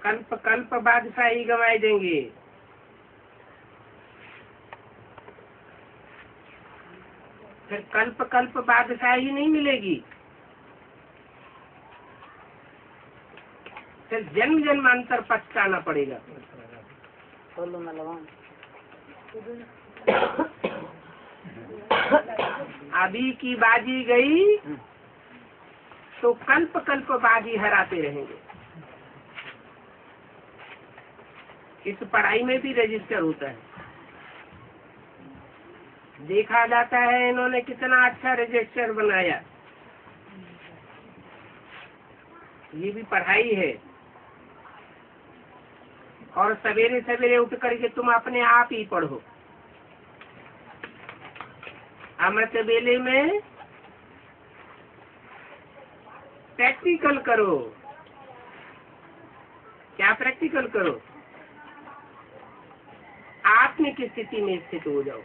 कल्प कल्प बादशाही गंवाई देंगे। फिर कल्प कल्प बादशाही नहीं मिलेगी, फिर जन्म जन्मांतर पछताना पड़ेगा। अभी की बाजी गई तो कल्प कल्प बाजी हराते रहेंगे। इस पढ़ाई में भी रजिस्टर होता है, देखा जाता है इन्होंने कितना अच्छा रजिस्टर बनाया। ये भी पढ़ाई है। और सवेरे सवेरे उठ करके तुम अपने आप ही पढ़ो। अमृत वेले में प्रैक्टिकल करो। क्या प्रैक्टिकल करो? आत्म की स्थिति में स्थित हो जाओ।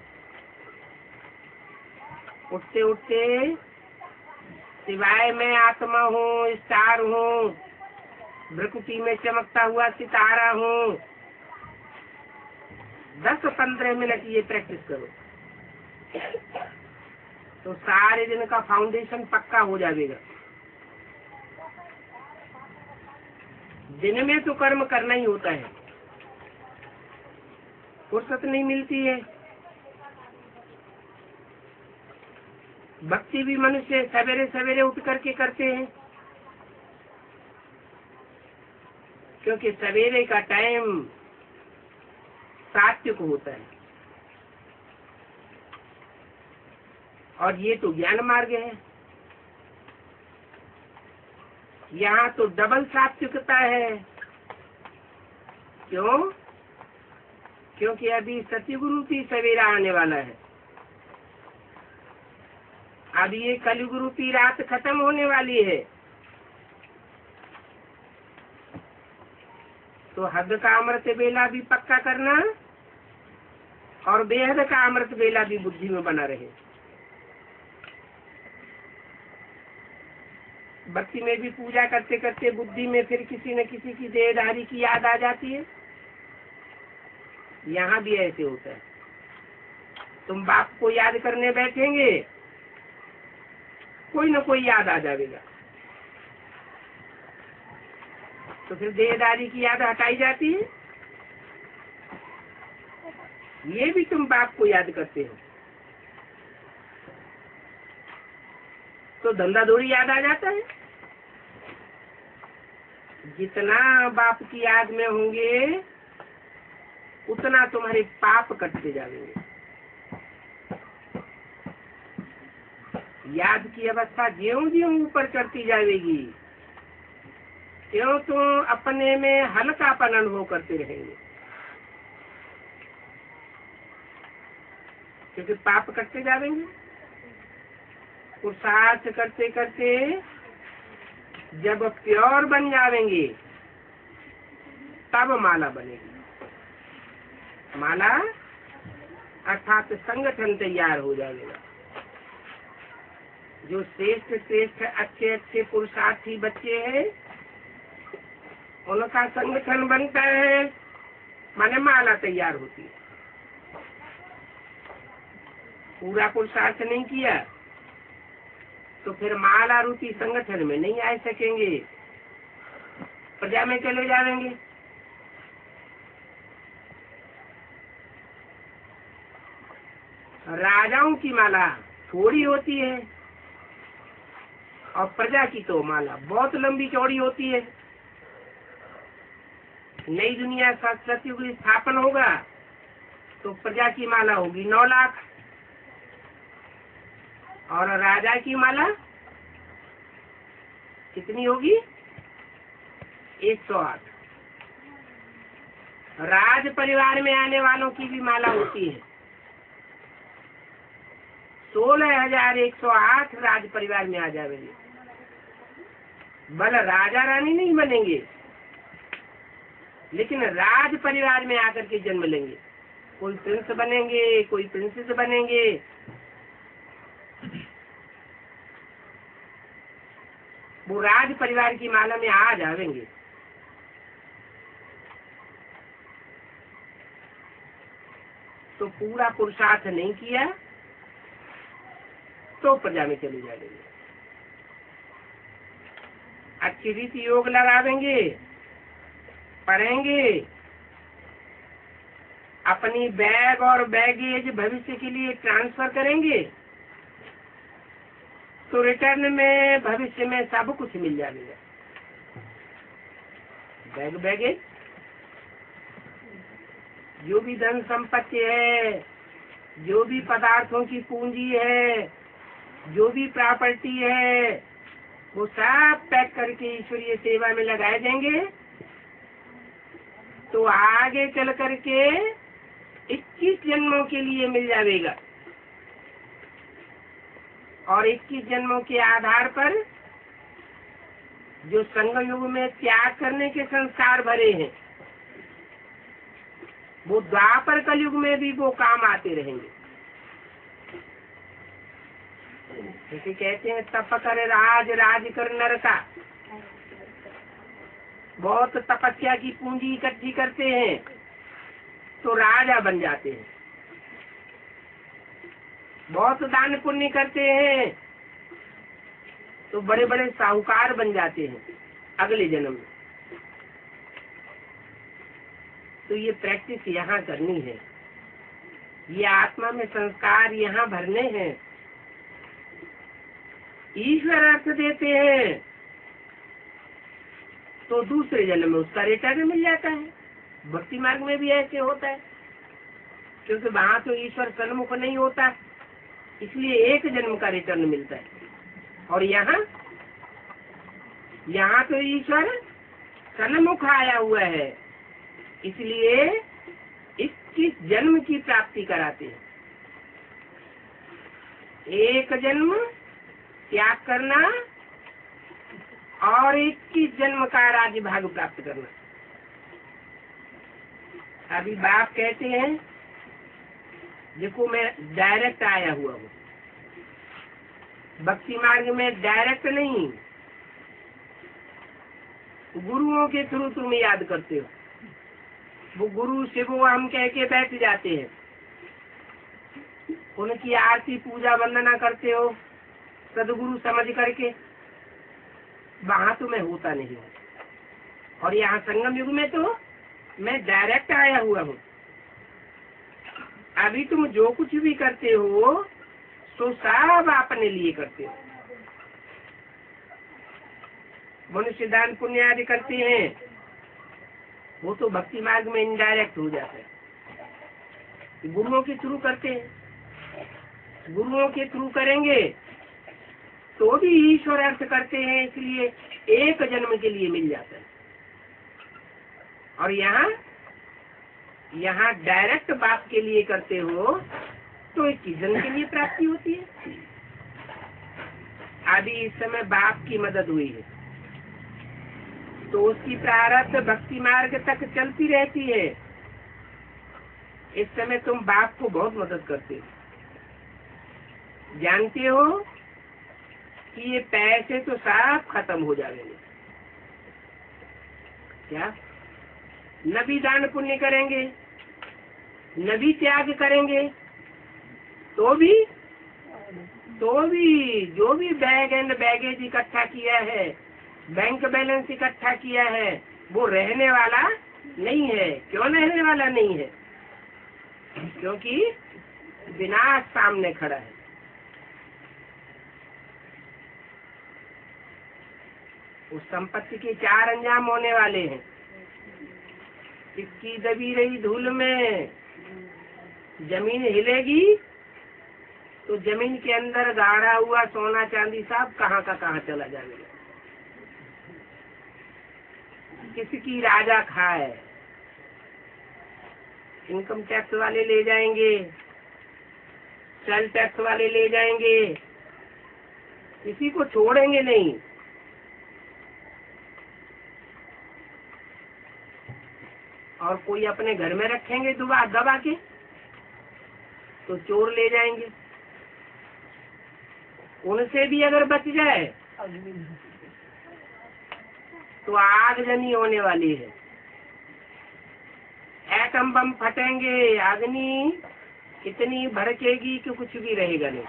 उठते उठते सिवाय मैं आत्मा हूँ, स्टार हूँ, भ्रकुटी में चमकता हुआ सितारा हूँ, 10-15 मिनट ये प्रैक्टिस करो तो सारे दिन का फाउंडेशन पक्का हो जाएगा। दिन में तो कर्म करना ही होता है, फुर्सत नहीं मिलती है। भक्ति भी मनुष्य सवेरे सवेरे उठ करके करते हैं, क्योंकि सवेरे का टाइम सात्विक होता है। और ये तो ज्ञान मार्ग है। यहाँ तो डबल सात्विकता है। क्यों? क्योंकि अभी सतयुग रूपी सवेरा आने वाला है। अब ये कलयुग रूपी रात खत्म होने वाली है। तो हद का अमृत बेला भी पक्का करना और बेहद का अमृत बेला भी बुद्धि में बना रहे। भक्ति में भी पूजा करते करते बुद्धि में फिर किसी न किसी की देहधारी की याद आ जाती है। यहाँ भी ऐसे होता है। तुम बाप को याद करने बैठेंगे, कोई न कोई याद आ जाएगा, तो फिर देहधारी की याद हटाई जाती है। ये भी तुम बाप को याद करते हो तो धंधा दौड़ी याद आ जाता है। जितना बाप की याद में होंगे उतना तुम्हारे पाप कटते जाएंगे। याद की अवस्था ज्यों ज्यों ऊपर चढ़ती जाएगी त्यों तो अपने में हल्कापन अनुभव करते रहेंगे, क्योंकि पाप करते जाएंगे। पुरुषार्थ करते करते जब प्योर बन जाएंगे तब माला बनेगी। माला अर्थात संगठन तैयार हो जाएगा। जो श्रेष्ठ श्रेष्ठ अच्छे अच्छे पुरुषार्थी बच्चे हैं उनका संगठन बनता है, माने माला तैयार होती है। पूरा पुरुषार्थ नहीं किया तो फिर माला रूपी संगठन में नहीं आ सकेंगे, प्रजा में चले जाएंगे। राजाओं की माला थोड़ी होती है और प्रजा की तो माला बहुत लंबी चौड़ी होती है। नई दुनिया का सतयुग स्थापन होगा तो प्रजा की माला होगी 9 लाख और राजा की माला कितनी होगी? 108। राज परिवार में आने वालों की भी माला होती है। 16,108 राज परिवार में आ जाएंगे। बल राजा रानी नहीं बनेंगे, लेकिन राज परिवार में आकर के जन्म लेंगे। कोई प्रिंस बनेंगे, कोई प्रिंसेस बनेंगे। वो राज परिवार की माला में आ जाएंगे। तो पूरा पुरुषार्थ नहीं किया तो प्रजा में चले जाएंगे। अच्छी रीति योग लगावेंगे, पढ़ेंगे, अपनी बैग और बैगेज भविष्य के लिए ट्रांसफर करेंगे तो रिटर्न में भविष्य में सब कुछ मिल जाएगा। बैग बैगेज, जो भी धन संपत्ति है, जो भी पदार्थों की पूंजी है, जो भी प्रॉपर्टी है, वो सब पैक करके ईश्वरीय सेवा में लगाए जाएंगे तो आगे चल करके 21 जन्मों के लिए मिल जाएगा। और 21 जन्मों के आधार पर जो संगम युग में त्याग करने के संस्कार भरे हैं वो द्वापर कलयुग में भी वो काम आते रहेंगे। जैसे कहते हैं तप कर राज, राज कर नरका। बहुत तपस्या की पूंजी इकट्ठी करते हैं तो राजा बन जाते हैं। बहुत दान पुण्य करते हैं तो बड़े बड़े साहूकार बन जाते हैं अगले जन्म में। तो ये प्रैक्टिस यहाँ करनी है, ये आत्मा में संस्कार यहाँ भरने हैं। ईश्वर अर्थ देते हैं तो दूसरे जन्म में उसका रिटर्न मिल जाता है। भक्ति मार्ग में भी ऐसे होता है, क्योंकि वहाँ तो ईश्वर सन्मुख नहीं होता, इसलिए एक जन्म का रिटर्न मिलता है। और यहाँ तो ईश्वर सन्मुख आया हुआ है, इसलिए 21 जन्म की प्राप्ति कराते हैं। एक जन्म त्याग करना और 21 जन्म का राज्य भाग प्राप्त करना। अभी बाप कहते हैं देखो मैं डायरेक्ट आया हुआ हूँ, भक्ति मार्ग में डायरेक्ट नहीं, गुरुओं के थ्रू तुम याद करते हो। वो गुरु शिव हम कह के बैठ जाते हैं, उनकी आरती पूजा वंदना करते हो सदगुरु समझ करके। वहां तो मैं होता नहीं हूँ, और यहाँ संगम युग में तो मैं डायरेक्ट आया हुआ हूँ। अभी तुम जो कुछ भी करते हो तो सब अपने लिए करते हो। मनुष्य दान पुण्य आदि करते हैं, वो तो भक्ति मार्ग में इनडायरेक्ट हो जाता है। गुरुओं के थ्रू करते हैं, गुरुओं के थ्रू करेंगे तो भी ईश्वर अर्थ करते हैं, इसलिए एक जन्म के लिए मिल जाता है। और यहाँ डायरेक्ट बाप के लिए करते हो तो 21 जन्म के लिए प्राप्ति होती है। अभी इस समय बाप की मदद हुई है तो उसकी प्रारब्ध भक्ति मार्ग तक चलती रहती है। इस समय तुम बाप को बहुत मदद करते हो, जानते हो कि ये पैसे तो सब खत्म हो जाएंगे। क्या न भी दान पुण्य करेंगे, न भी त्याग करेंगे तो भी जो भी बैग एंड बैगेज इकट्ठा किया है, बैंक बैलेंस इकट्ठा किया है, वो रहने वाला नहीं है। क्यों रहने वाला नहीं है? क्योंकि विनाश सामने खड़ा है। उस संपत्ति के 4 अंजाम होने वाले हैं। इसकी दबी रही धूल में जमीन हिलेगी तो जमीन के अंदर गाड़ा हुआ सोना चांदी सब कहाँ का कहाँ चला जाएगा। किसकी राजा खाए, इनकम टैक्स वाले ले जाएंगे, सेल टैक्स वाले ले जाएंगे, किसी को छोड़ेंगे नहीं। और कोई अपने घर में रखेंगे दबा के तो चोर ले जाएंगे। उनसे भी अगर बच जाए तो आगजनी होने वाली है। एटम बम फटेंगे, अग्नि इतनी भड़केगी कि कुछ भी रहेगा नहीं।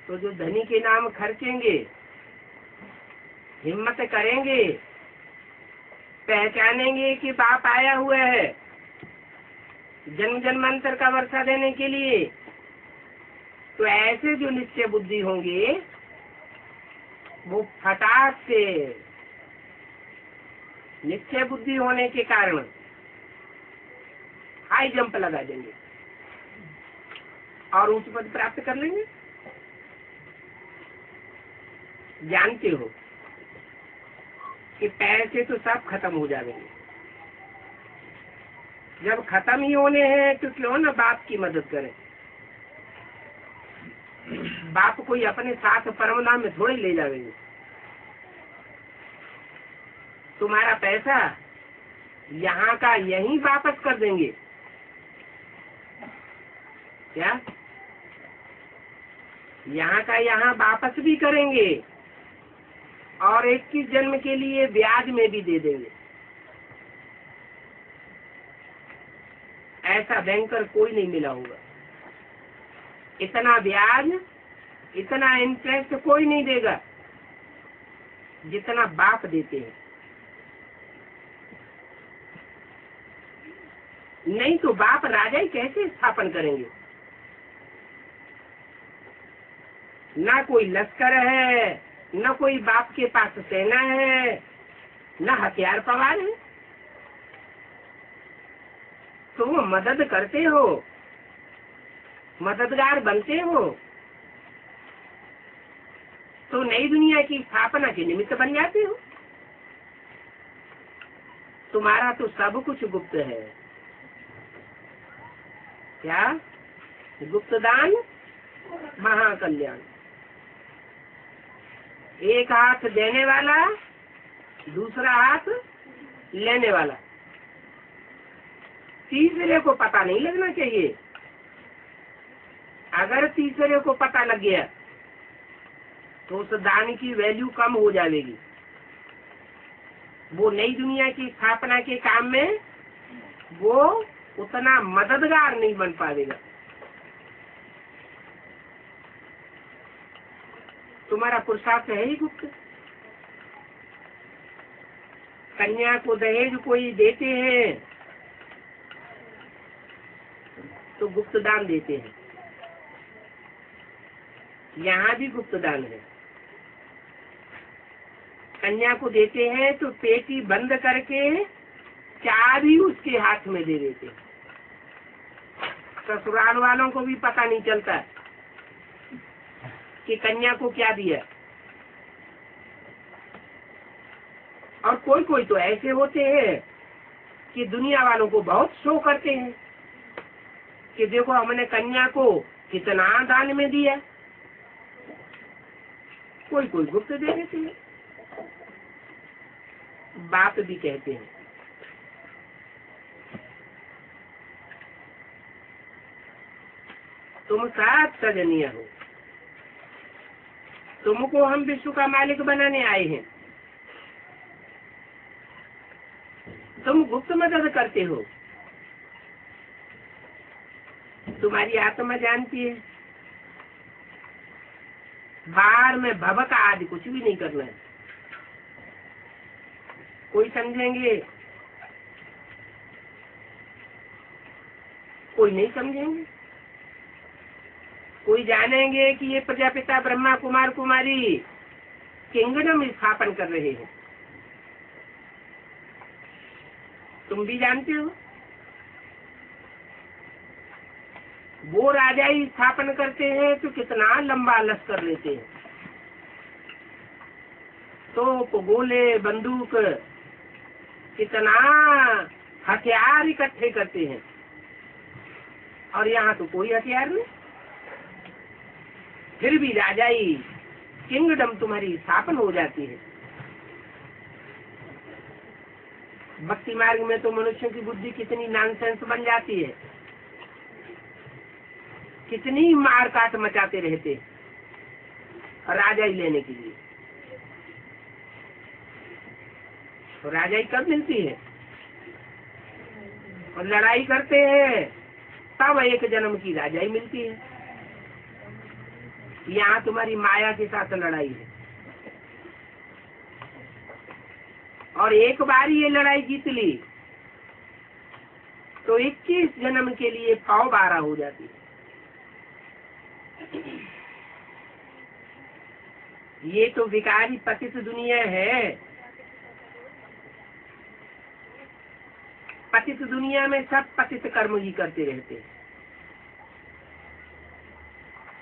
तो जो धनी के नाम खर्चेंगे, हिम्मत करेंगे, पहचानेंगे कि बाप आया हुआ है जन्म जन्मांतर का वर्षा देने के लिए, तो ऐसे जो निश्चय बुद्धि होंगे वो फटाक से निश्चय बुद्धि होने के कारण हाई जंप लगा देंगे और उच्च पद प्राप्त कर लेंगे। जानते हो कि पैसे तो सब खत्म हो जाएंगे, जब खत्म ही होने हैं तो क्यों ना बाप की मदद करें। बाप कोई अपने साथ परमधाम में थोड़े ले जाएंगे। तुम्हारा पैसा यहाँ का यहीं वापस कर देंगे क्या? यहाँ का यहाँ वापस भी करेंगे और 21 जन्म के लिए ब्याज में भी दे देंगे। ऐसा बैंकर कोई नहीं मिला होगा। इतना ब्याज, इतना इंटरेस्ट कोई नहीं देगा जितना बाप देते हैं। नहीं तो बाप राजा ही कैसे स्थापन करेंगे? ना कोई लश्कर है, न कोई बाप के पास सेना है, न हथियार सवार है। तुम मदद करते हो, मददगार बनते हो, तो नई दुनिया की स्थापना के निमित्त बन जाते हो। तुम्हारा तो सब कुछ गुप्त है। क्या? गुप्त दान महाकल्याण। एक हाथ देने वाला, दूसरा हाथ लेने वाला। तीसरे को पता नहीं लगना चाहिए। अगर तीसरे को पता लग गया तो उस दान की वैल्यू कम हो जाएगी। वो नई दुनिया की स्थापना के काम में वो उतना मददगार नहीं बन पाएगा। तुम्हारा पुरुषार्थ है ही गुप्त। कन्या को दहेज कोई देते हैं तो गुप्त दान देते हैं। यहाँ भी गुप्त दान है। कन्या को देते हैं तो पेटी बंद करके चाबी उसके हाथ में दे देते हैं। ससुराल वालों को भी पता नहीं चलता कि कन्या को क्या दिया। और कोई कोई तो ऐसे होते हैं कि दुनिया वालों को बहुत शो करते हैं कि देखो हमने कन्या को कितना दान में दिया। कोई कोई गुप्त दे देते हैं। बाप भी कहते हैं तुम सात सजनीय हो, तुमको हम विश्व का मालिक बनाने आए हैं। तुम गुप्त मदद करते हो। तुम्हारी आत्मा जानती है बाहर में भवक आदि कुछ भी नहीं करना है। कोई समझेंगे, कोई नहीं समझेंगे। कोई जानेंगे कि ये प्रजापिता ब्रह्मा कुमार कुमारी किंगडम स्थापन कर रहे हैं। तुम भी जानते हो वो राजा ही स्थापन करते हैं तो कितना लंबा लश्कर लेते हैं। तो गोले बंदूक कितना हथियार इकट्ठे करते हैं। और यहाँ तो कोई हथियार नहीं, फिर भी राजाई किंगडम तुम्हारी स्थापन हो जाती है। भक्ति मार्ग में तो मनुष्यों की बुद्धि कितनी नॉनसेंस बन जाती है, कितनी मार काट मचाते रहते राजाई लेने के लिए। तो राजाई कब मिलती है? और लड़ाई करते हैं, तब एक जन्म की राजाई मिलती है। यहाँ तुम्हारी माया के साथ लड़ाई है, और एक बार ये लड़ाई जीत ली तो 21 जन्म के लिए 12 हो जाती है। ये तो विकारी पतित दुनिया है। पतित दुनिया में सब पतित कर्म ही करते रहते हैं।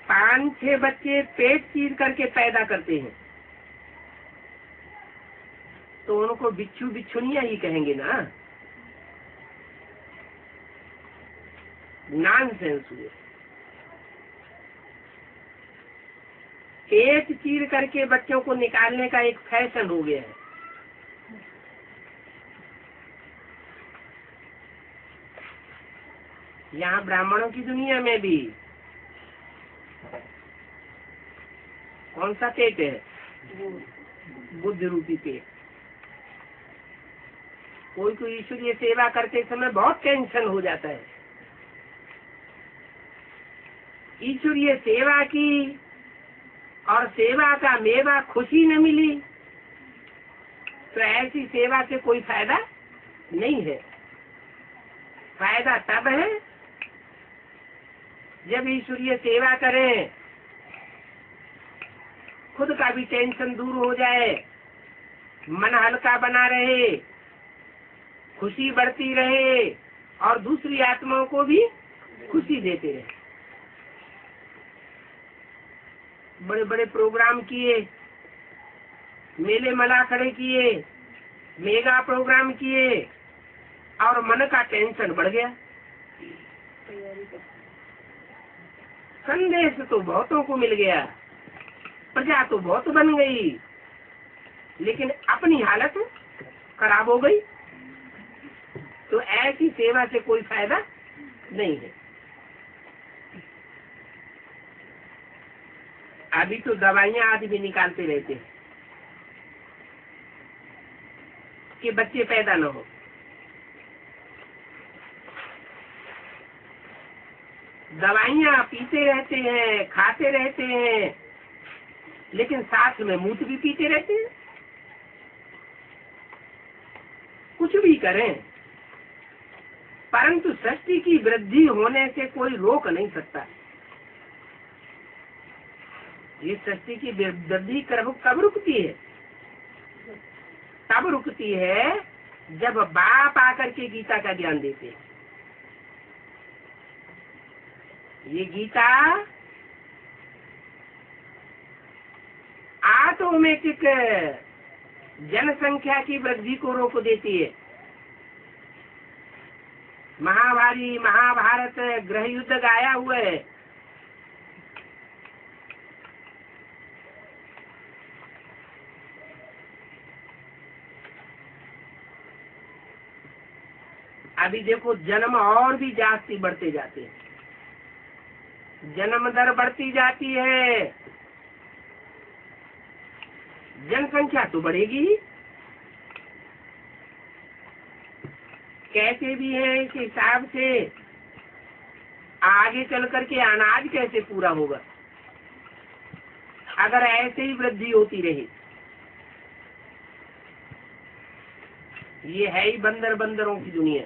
5-6 बच्चे पेट चीर करके पैदा करते हैं तो उनको बिच्छू बिच्छुनिया ही कहेंगे ना। नॉनसेंस हुए। पेट चीर करके बच्चों को निकालने का एक फैशन हो गया है। यहाँ ब्राह्मणों की दुनिया में भी कौन सा पेट है? बुद्ध रूपी पेट। कोई कोई ईश्वरीय सेवा करते समय बहुत टेंशन हो जाता है। ईश्वरीय सेवा की और सेवा का मेवा खुशी न मिली तो ऐसी सेवा से कोई फायदा नहीं है। फायदा तब है जब ईश्वरीय सेवा करें, खुद का भी टेंशन दूर हो जाए, मन हल्का बना रहे, खुशी बढ़ती रहे और दूसरी आत्माओं को भी खुशी देते रहे। बड़े बड़े प्रोग्राम किए, मेले मला खड़े किए, मेगा प्रोग्राम किए और मन का टेंशन बढ़ गया। संदेश तो बहुतों को मिल गया, प्रजा तो बहुत बन गई, लेकिन अपनी हालत खराब हो गई। तो ऐसी सेवा से कोई फायदा नहीं है। अभी तो दवाइयां आदि भी निकालते रहते हैं कि बच्चे पैदा न हो। दवाइयां पीते रहते हैं, खाते रहते हैं, लेकिन साथ में मूत भी पीते रहते हैं। कुछ भी करें, परंतु सृष्टि की वृद्धि होने से कोई रोक नहीं सकता। ये सृष्टि की वृद्धि कब रुकती है? तब रुकती है जब बाप आकर के गीता का ज्ञान देते हैं। ये गीता ऑटोमेटिक जनसंख्या की वृद्धि को रोक देती है। महाभारत गृह युद्ध गाया हुआ है। अभी देखो जन्म और भी जास्ती बढ़ते जाते हैं, जन्म दर बढ़ती जाती है, जनसंख्या तो बढ़ेगी ही। कैसे भी है इस हिसाब से आगे चल करके अनाज कैसे पूरा होगा अगर ऐसे ही वृद्धि होती रही। ये है ही बंदरों की दुनिया।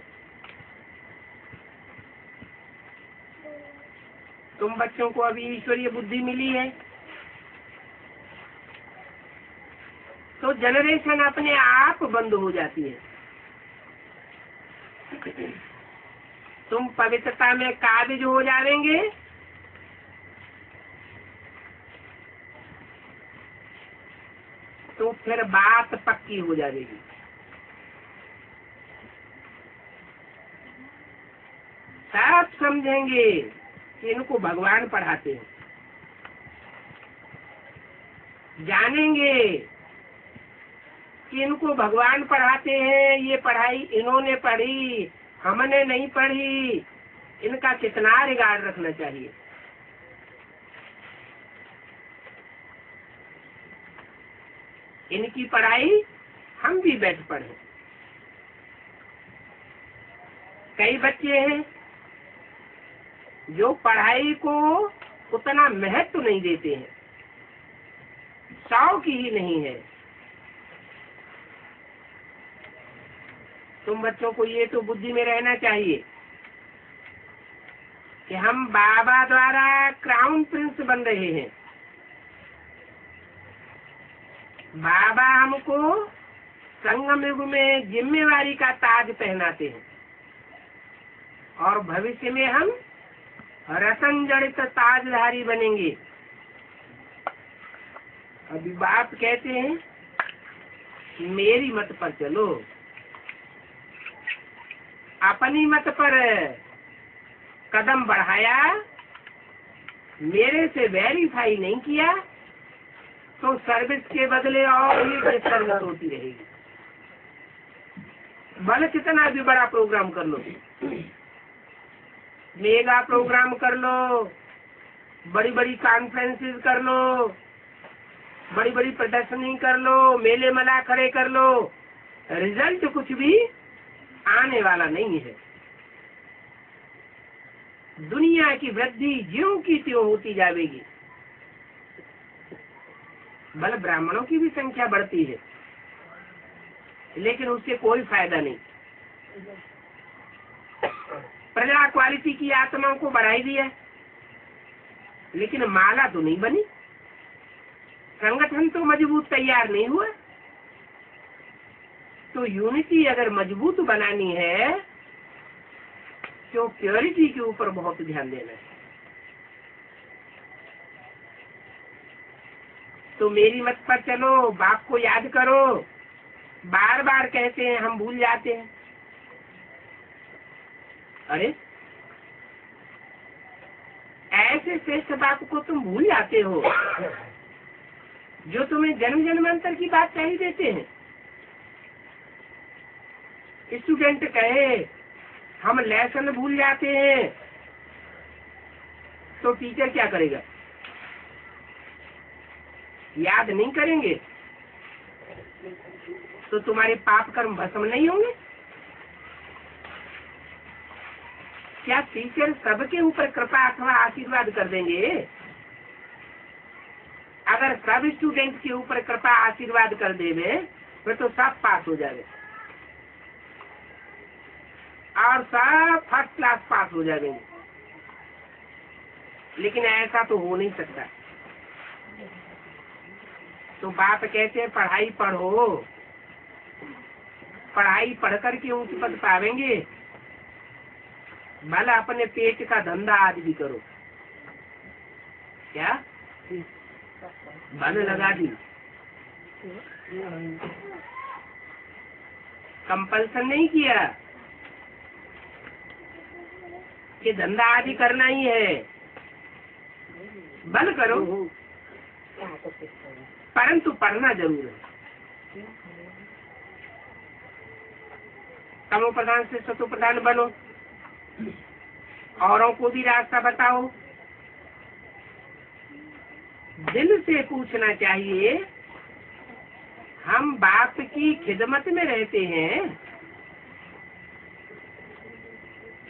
तुम बच्चों को अभी ईश्वरीय बुद्धि मिली है तो जनरेशन अपने आप बंद हो जाती है। तुम पवित्रता में काबिज हो जाएंगे तो फिर बात पक्की हो जाएगी। सब समझेंगे कि इनको भगवान पढ़ाते हैं, जानेंगे कि इनको भगवान पढ़ाते हैं। ये पढ़ाई इन्होंने पढ़ी, हमने नहीं पढ़ी, इनका कितना रिगार्ड रखना चाहिए। इनकी पढ़ाई हम भी बैठ पढ़े। कई बच्चे हैं जो पढ़ाई को उतना महत्व नहीं देते हैं, शौक ही नहीं है। तुम बच्चों को ये तो बुद्धि में रहना चाहिए कि हम बाबा द्वारा क्राउन प्रिंस बन रहे हैं। बाबा हमको संगम युग में जिम्मेवारी का ताज पहनाते हैं और भविष्य में हम रतन जड़ित ताजधारी बनेंगे। अभी बाप कहते हैं मेरी मत पर चलो, अपनी मत पर कदम बढ़ाया, मेरे से वेरीफाई नहीं किया तो सर्विस के बदले और भी सर्विस होती रहेगी। भले कितना भी बड़ा प्रोग्राम कर लो, मेगा प्रोग्राम कर लो, बड़ी बड़ी कॉन्फ्रेंसेस कर लो, बड़ी बड़ी प्रदर्शनी कर लो, मेले मला खड़े कर लो, रिजल्ट कुछ भी आने वाला नहीं है। दुनिया की वृद्धि ज्यों की त्यों होती जाएगी। भले ब्राह्मणों की भी संख्या बढ़ती है, लेकिन उससे कोई फायदा नहीं। प्रजा क्वालिटी की आत्माओं को बढ़ाई दिया, लेकिन माला तो नहीं बनी, संगठन तो मजबूत तैयार नहीं हुआ। तो यूनिटी अगर मजबूत बनानी है तो प्योरिटी के ऊपर बहुत ध्यान देना है। तो मेरी मत पर चलो, बाप को याद करो, बार बार कहते हैं, हम भूल जाते हैं। अरे ऐसे श्रेष्ठ बाप को तुम भूल जाते हो जो तुम्हें जन्म जन्मांतर की बात कही देते हैं। स्टूडेंट कहे हम लेसन भूल जाते हैं, तो टीचर क्या करेगा? याद नहीं करेंगे तो तुम्हारे पाप कर्म भस्म नहीं होंगे? क्या टीचर सबके ऊपर कृपा अथवा आशीर्वाद कर देंगे? अगर सब स्टूडेंट के ऊपर कृपा आशीर्वाद कर देवे फिर तो सब पास हो जाए और सब फर्स्ट क्लास पास हो जाएंगे। लेकिन ऐसा तो हो नहीं सकता। तो बाप कहते हैं पढ़ाई पढ़ो, पढ़ाई पढ़ करके ऊंच पद पावेंगे। भला अपने पेट का धंधा आज भी करो। क्या बन लगा दी? कंपल्सन नहीं किया कि धंधा आज ही करना ही है, बंद करो, परंतु पढ़ना जरूर है। तमो प्रधान से सतो प्रधान बनो, औरों को भी रास्ता बताओ। दिल से पूछना चाहिए, हम बाप की खिदमत में रहते हैं,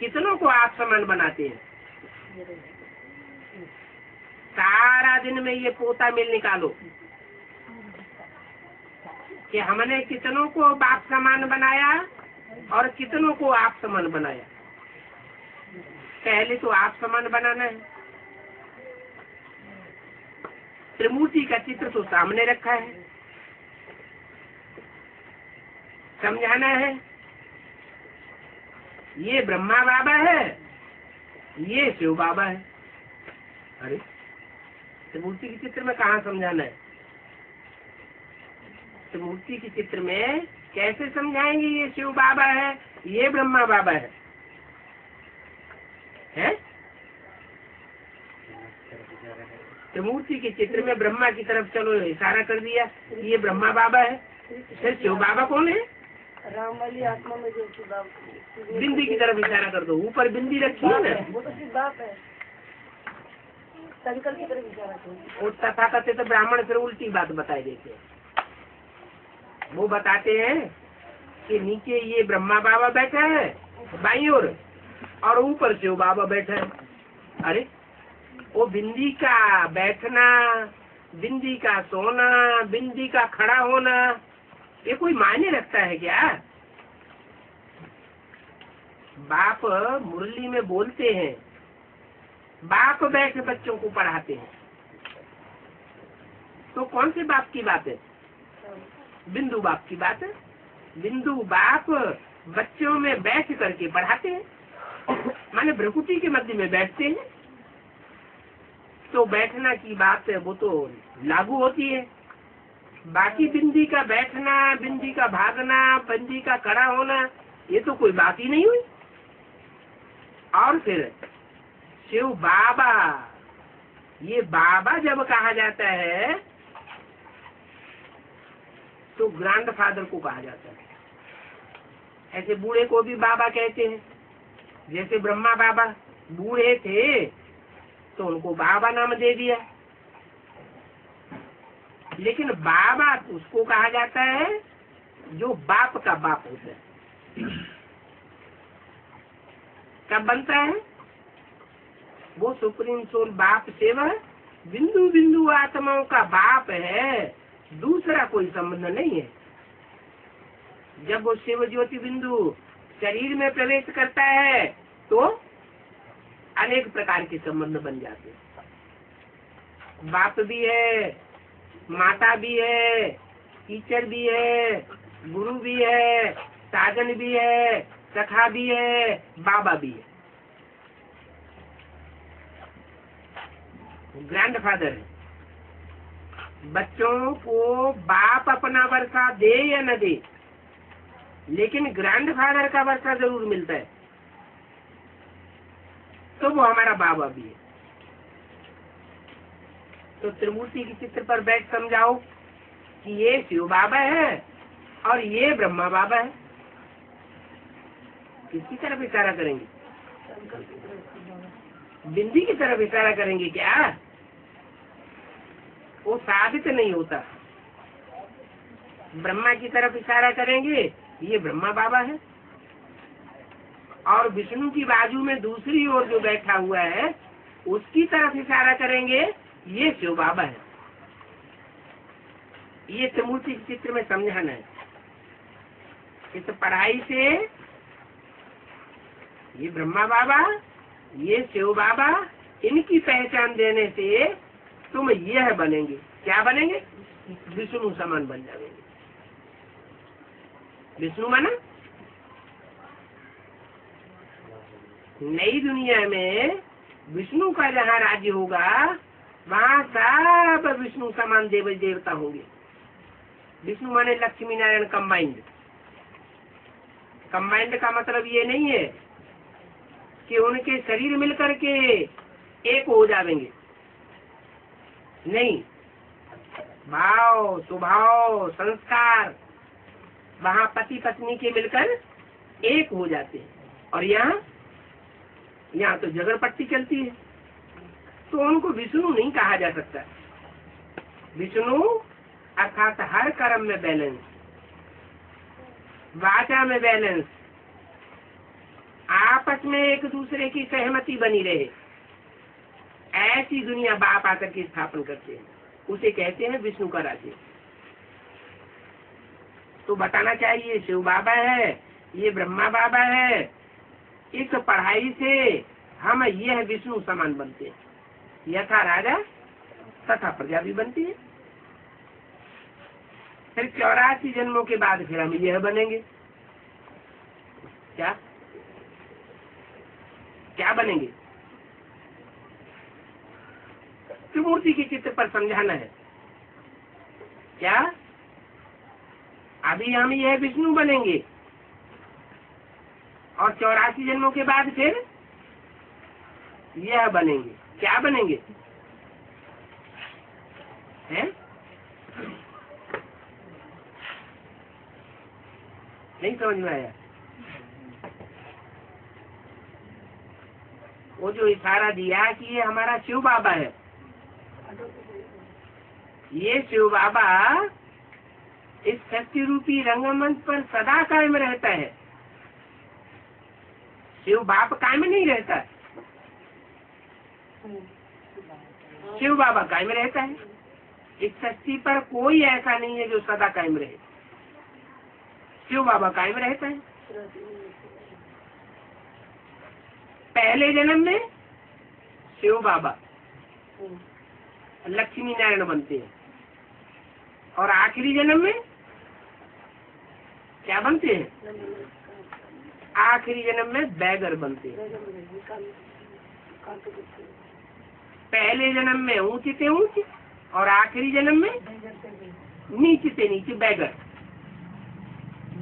कितनों को आप समान बनाते हैं? सारा दिन में ये पोता मिल निकालो कि हमने कितनों को बाप समान बनाया और कितनों को आप समान बनाया। पहले तो आप समान बनाना है। त्रिमूर्ति का चित्र तो सामने रखा है, समझाना है ये ब्रह्मा बाबा है, ये शिव बाबा है। अरे त्रिमूर्ति के चित्र में कहाँ समझाना है? त्रिमूर्ति के चित्र में कैसे समझाएंगे ये शिव बाबा है, ये ब्रह्मा बाबा है? त्रिमूर्ति के चित्र में ब्रह्मा की तरफ चलो इशारा कर दिया, ये ब्रह्मा बाबा है। फिर शिव बाबा कौन है? राम वाली आत्मा में जो बिंदी की तरफ इशारा कर दो, ऊपर बिंदी रखी है ना, वो तो शिव बाप है। शंकर की तरफ इशारा करो। वो तथाकथित तो ब्राह्मण फिर उल्टी बात बताए देते हैं। वो बताते हैं कि नीचे ये ब्रह्मा बाबा बैठा है बाईं ओर, और ऊपर शिव बाबा बैठे हैं। अरे वो बिंदी का बैठना, बिंदी का सोना, बिंदी का खड़ा होना, ये कोई मायने रखता है क्या? बाप मुरली में बोलते हैं, बाप बैठ बच्चों को पढ़ाते हैं, तो कौन से बाप की बात है? बिंदु बाप की बात है। बिंदु बाप बच्चों में बैठ करके पढ़ाते हैं, माने भ्रकुटी के मध्य में बैठते हैं, तो बैठना की बात है वो तो लागू होती है। बाकी बिंदी का बैठना, बिंदी का भागना, बिंदी का खड़ा होना, ये तो कोई बात ही नहीं हुई। और फिर शिव बाबा, ये बाबा जब कहा जाता है तो ग्रैंडफादर को कहा जाता है। ऐसे बूढ़े को भी बाबा कहते हैं, जैसे ब्रह्मा बाबा बूढ़े थे तो उनको बाबा नाम दे दिया, लेकिन बाबा उसको कहा जाता है जो बाप का बाप होता है। कब बनता है? वो सुप्रीम सोल बाप सेवा बिंदु बिंदु आत्माओं का बाप है, दूसरा कोई संबंध नहीं है। जब वो शिव ज्योति बिंदु शरीर में प्रवेश करता है तो अनेक प्रकार के संबंध बन जाते हैं। बाप भी है, माता भी है, टीचर भी है, गुरु भी है, साधन भी है, सखा भी है, बाबा भी है, ग्रैंडफादर है। बच्चों को बाप अपना वर्षा दे या न दे, लेकिन ग्रैंडफादर का वर्षा जरूर मिलता है, तो वो हमारा बाबा भी है। तो त्रिमूर्ति के चित्र पर बैठ समझाओ कि ये शिव बाबा है और ये ब्रह्मा बाबा है। किसकी तरफ इशारा करेंगे? बिंदी की तरफ इशारा करेंगे क्या? वो साबित नहीं होता। ब्रह्मा की तरफ इशारा करेंगे, ये ब्रह्मा बाबा है, और विष्णु की बाजू में दूसरी ओर जो बैठा हुआ है उसकी तरफ इशारा करेंगे, ये शिव बाबा है। ये त्रिमूर्ति के चित्र में समझाना है। इस पढ़ाई से ये ब्रह्मा बाबा, ये शिव बाबा, इनकी पहचान देने से तुम यह बनेंगे। क्या बनेंगे? विष्णु समान बन जाएंगे। विष्णु माना नई दुनिया में विष्णु का जहाँ राज्य होगा वहाँ सब विष्णु समान देव देवता होंगे। विष्णु माने लक्ष्मी नारायण कंबाइंड। कंबाइंड का मतलब ये नहीं है कि उनके शरीर मिलकर के एक हो जाएंगे, नहीं। भाव, स्वभाव, संस्कार वहाँ पति पत्नी के मिलकर एक हो जाते हैं, और यहाँ तो झगड़पट्टी चलती है, तो उनको विष्णु नहीं कहा जा सकता। विष्णु अर्थात हर कर्म में बैलेंस, वाचा में बैलेंस, आपस में एक दूसरे की सहमति बनी रहे, ऐसी दुनिया बाप आकर के स्थापन करते हैं, उसे कहते हैं विष्णु का राज्य। तो बताना चाहिए शिव बाबा है, ये ब्रह्मा बाबा है। इस पढ़ाई से हम यह विष्णु समान बनते हैं, यथा राजा तथा प्रजा भी बनती है। फिर 84 जन्मों के बाद फिर हम यह बनेंगे। क्या क्या बनेंगे? त्रिमूर्ति के चित्र पर समझाना है। क्या अभी हम यह विष्णु बनेंगे और 84 जन्मों के बाद फिर यह बनेंगे। क्या बनेंगे? हैं? नहीं समझ में आया? वो जो इशारा दिया कि ये हमारा शिव बाबा है, ये शिव बाबा इस शक्ति रूपी रंगमंच पर सदा कायम रहता है। शिव बाप कायम नहीं रहता है, शिव बाबा कायम रहता है। इस सृष्टि पर कोई ऐसा नहीं है जो सदा कायम रहे, शिव बाबा कायम रहता है। पहले जन्म में शिव बाबा लक्ष्मी नारायण बनते हैं और आखिरी जन्म में क्या बनते हैं? आखिरी जन्म में बैगर बनते हैं। पहले जन्म में ऊंच से ऊंच और आखिरी जन्म में नीचे से नीचे बैगर।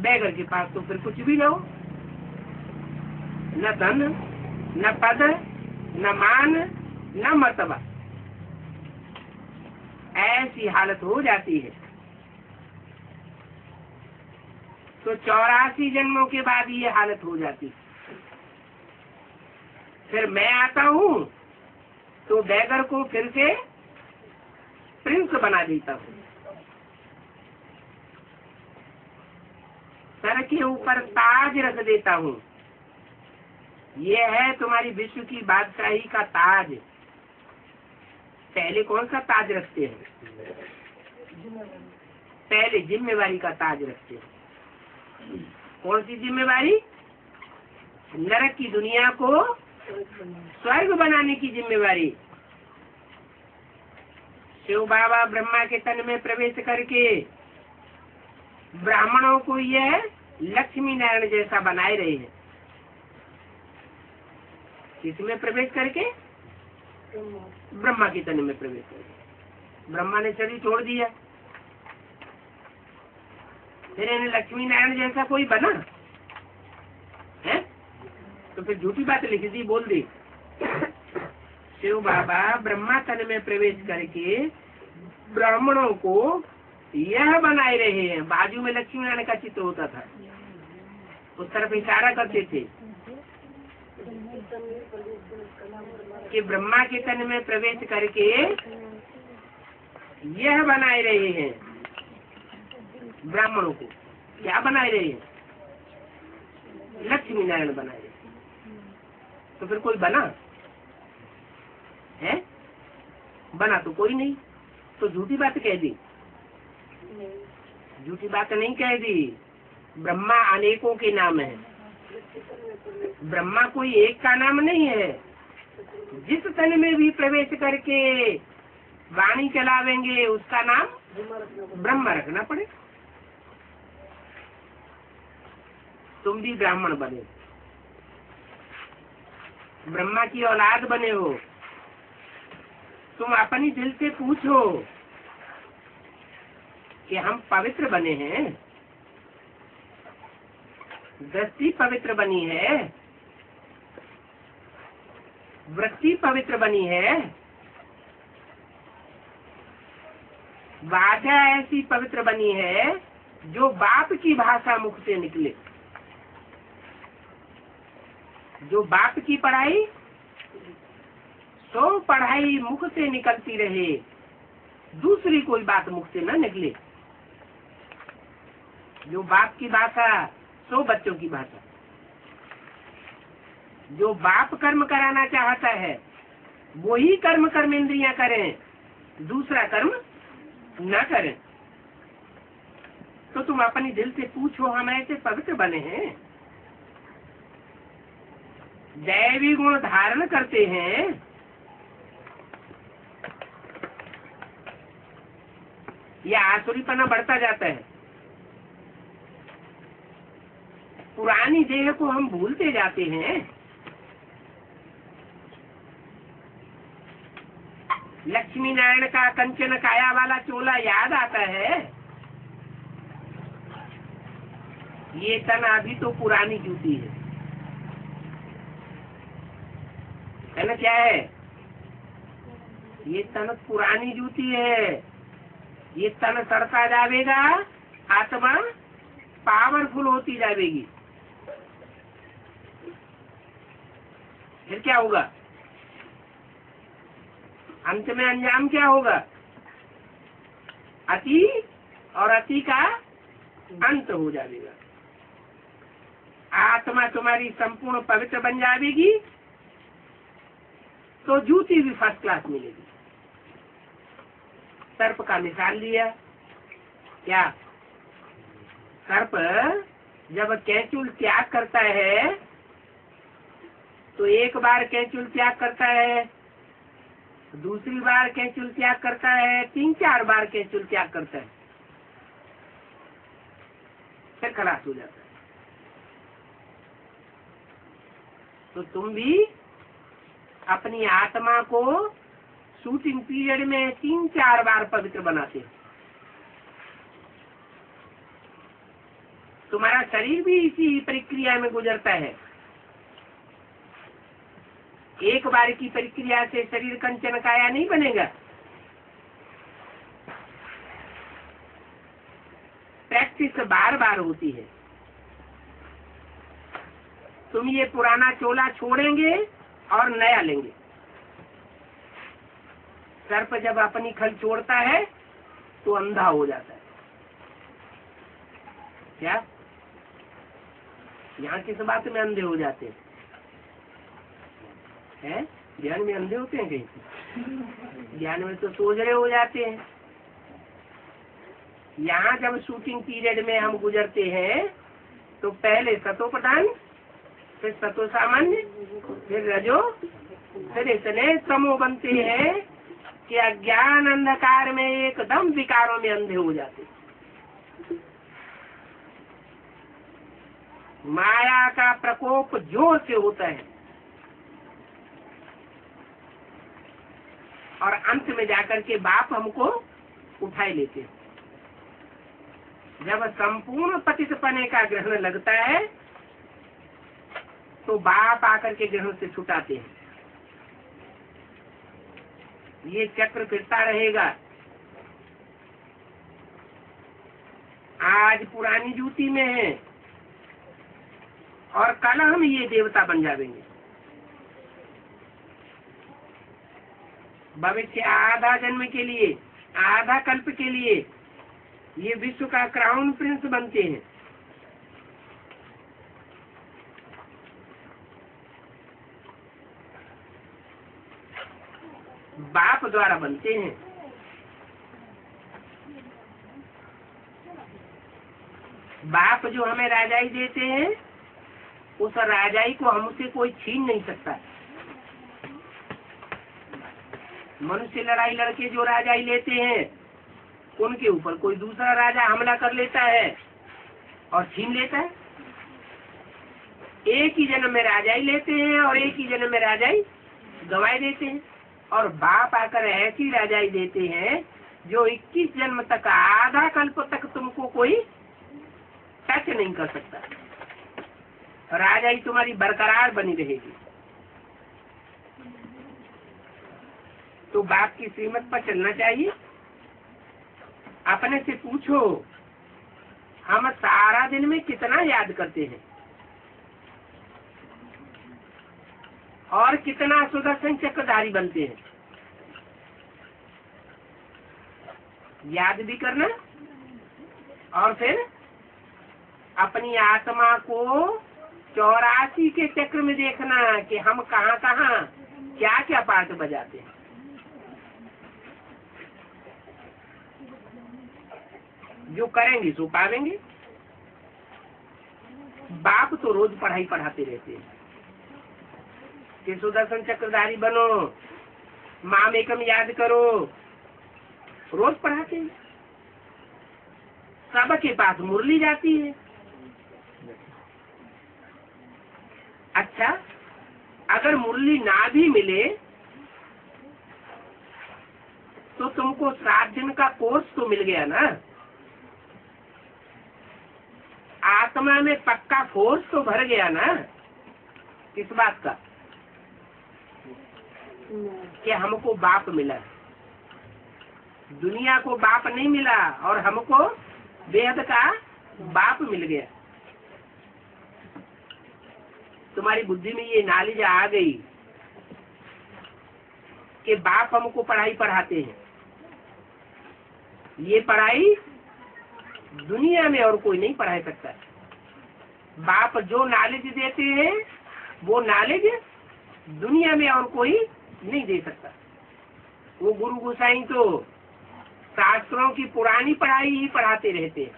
बैगर के पास तो फिर कुछ भी ना हो, न धन न पद न मान न मर्तबा, ऐसी हालत हो जाती है। तो 84 जन्मों के बाद ये हालत हो जाती है। फिर मैं आता हूँ तो बैगर को फिर से प्रिंस बना देता हूँ, सर के ऊपर ताज रख देता हूँ। ये है तुम्हारी विश्व की बादशाही का ताज। पहले कौन सा ताज रखते हैं? पहले जिम्मेवारी का ताज रखते हैं। कौन सी जिम्मेवारी? नरक की दुनिया को स्वर्ग बनाने की जिम्मेवारी। शिव बाबा ब्रह्मा के तन में प्रवेश करके ब्राह्मणों को यह लक्ष्मी नारायण जैसा बनाए रहे हैं। किसमें प्रवेश करके? ब्रह्मा के तन में प्रवेश करके। ब्रह्मा ने शरीर छोड़ दिया, फिर इन्हें लक्ष्मी नारायण जैसा कोई बना है? तो फिर झूठी बात लिख दी, बोल दी। शिव बाबा ब्रह्मा तन में प्रवेश करके ब्राह्मणों को यह बनाए रहे हैं। बाजू में लक्ष्मी नारायण का चित्र होता था, उस तरफ इशारा करते थे कि ब्रह्मा के तन में प्रवेश करके यह बनाए रहे हैं ब्राह्मणों को। क्या बनाए रहे हैं? लक्ष्मी नारायण बनाए रहे। तो फिर कोई बना है? बना तो कोई नहीं। तो झूठी बात कह दी, झूठी बात नहीं कह दी। ब्रह्मा अनेकों के नाम है, ब्रह्मा कोई एक का नाम नहीं है। जिस तन में भी प्रवेश करके वाणी चलावेंगे उसका नाम ब्रह्मा रखना पड़े। तुम भी ब्राह्मण बने, ब्रह्मा की औलाद बने हो, तुम अपनी दिल से पूछो कि हम पवित्र बने हैं, दृष्टि पवित्र बनी है, वृत्ति पवित्र बनी है, वाचा ऐसी पवित्र बनी है जो बाप की भाषा मुख से निकले। जो बाप की पढ़ाई सो पढ़ाई मुख से निकलती रहे, दूसरी कोई बात मुख से न निकले। जो बाप की भाषा सो बच्चों की भाषा। जो बाप कर्म कराना चाहता है वही कर्म कर्मेंद्रियां करें, दूसरा कर्म न करें। तो तुम अपनी दिल से पूछो, हम ऐसे पवित्र बने हैं, दैवी गुण धारण करते हैं, या आसुरीपना बढ़ता जाता है? पुरानी देह को हम भूलते जाते हैं। लक्ष्मी नारायण का कंचन काया वाला चोला याद आता है। ये तन अभी तो पुरानी जूती है ना? क्या है ये? तन पुरानी जूती है। ये तन सड़ता जाएगा, आत्मा पावरफुल होती जाएगी। फिर क्या होगा? अंत में अंजाम क्या होगा? अति, और अति का अंत हो जाएगा। आत्मा तुम्हारी संपूर्ण पवित्र बन जाएगी तो जूती भी फर्स्ट क्लास मिलेगी। सर्प का मिसाल लिया, क्या सर्प जब कैंचुल त्याग करता है तो एक बार कैंचुल त्याग करता है, दूसरी बार कैंचुल त्याग करता है, 3-4 बार कैंचुल त्याग करता है, फिर खलास हो जाता है। तो तुम भी अपनी आत्मा को शूटिंग पीरियड में 3-4 बार पवित्र बनाते हो। तुम्हारा शरीर भी इसी प्रक्रिया में गुजरता है। एक बार की प्रक्रिया से शरीर कंचन काया नहीं बनेगा। प्रैक्टिस बार बार होती है। तुम ये पुराना चोला छोड़ेंगे और नया लेंगे। सर्प जब अपनी खल छोड़ता है तो अंधा हो जाता है। क्या यहाँ किस बात में अंधे हो जाते हैं? ज्ञान में अंधे होते हैं कहीं? ज्ञान में तो सोझरे हो जाते हैं। यहाँ जब शूटिंग पीरियड में हम गुजरते हैं तो पहले सतो प्रधान, फिर सतो सामान्य, फिर रजो, फिर इतने समूह बनते हैं कि अज्ञान अंधकार में एकदम विकारों में अंधे हो जाते। माया का प्रकोप जोर से होता है और अंत में जाकर के बाप हमको उठाए लेते हैं। जब संपूर्ण पतितपने का ग्रहण लगता है तो बाप आकर के ग्रहण से छुटाते हैं। ये चक्र फिरता रहेगा। आज पुरानी जूती में है और कल हम ये देवता बन जाएंगे। भविष्य आधा जन्म के लिए, आधा कल्प के लिए ये विश्व का क्राउन प्रिंस बनते हैं। बाप द्वारा बनते हैं। बाप जो हमें राजाई देते हैं उस राजाई को हमसे कोई छीन नहीं सकता। मनुष्य लड़ाई लड़के जो राजाई लेते हैं उनके ऊपर कोई दूसरा राजा हमला कर लेता है और छीन लेता है। एक ही जन्म में राजाई लेते हैं और एक ही जन्म में राजाई गंवाए देते हैं। और बाप आकर ऐसी राजाई देते हैं जो 21 जन्म तक, आधा कल्प तक तुमको कोई टच नहीं कर सकता। राजाई तुम्हारी बरकरार बनी रहेगी। तो बाप की श्रीमत पर चलना चाहिए। अपने से पूछो, हम सारा दिन में कितना याद करते हैं और कितना सुदर्शन चक्रधारी बनते हैं। याद भी करना और फिर अपनी आत्मा को 84 के चक्र में देखना कि हम कहाँ कहाँ क्या क्या पार्ट बजाते हैं। जो करेंगे सो पावेंगे। बाप तो रोज पढ़ाई पढ़ाते रहते हैं कि सुदर्शन चक्रधारी बनो, मामेकम याद करो, रोज पढ़ाते हैं। सबके पास मुरली जाती है। अच्छा, अगर मुरली ना भी मिले तो तुमको 7 दिन का कोर्स तो मिल गया ना। आत्मा में पक्का फोर्स तो भर गया ना। किस बात का? कि हमको बाप मिला। दुनिया को बाप नहीं मिला और हमको बेहद का बाप मिल गया। तुम्हारी बुद्धि में ये नॉलेज आ गई कि बाप हमको पढ़ाई पढ़ाते हैं। ये पढ़ाई दुनिया में और कोई नहीं पढ़ा सकता। बाप जो नॉलेज देते हैं वो नॉलेज दुनिया में और कोई नहीं दे सकता। वो गुरु गोसाई तो शास्त्रों की पुरानी पढ़ाई ही पढ़ाते रहते हैं,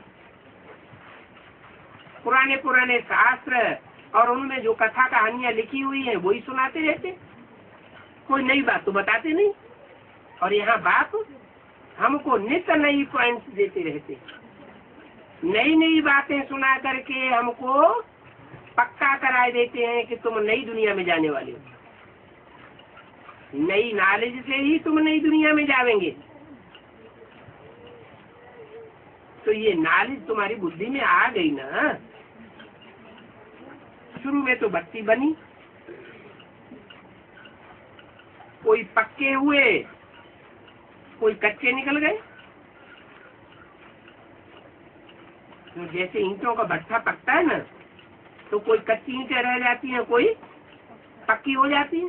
पुराने पुराने शास्त्र और उनमें जो कथा कहानियां लिखी हुई हैं वही सुनाते रहते, कोई नई बात तो बताते नहीं। और यहाँ बाप हमको नित्य नई पॉइंट्स देते रहते, नई नई बातें सुना करके हमको पक्का करा देते हैं कि तुम नई दुनिया में जाने वाले हो। नई नॉलेज से ही तुम नई दुनिया में जाएंगे। तो ये नॉलेज तुम्हारी बुद्धि में आ गई ना। शुरू में तो भक्ति बनी, कोई पक्के हुए कोई कच्चे निकल गए। तो जैसे ईंटों का भट्ठा पकता है ना, तो कोई कच्ची ईंटें रह जाती हैं, कोई पक्की हो जाती है,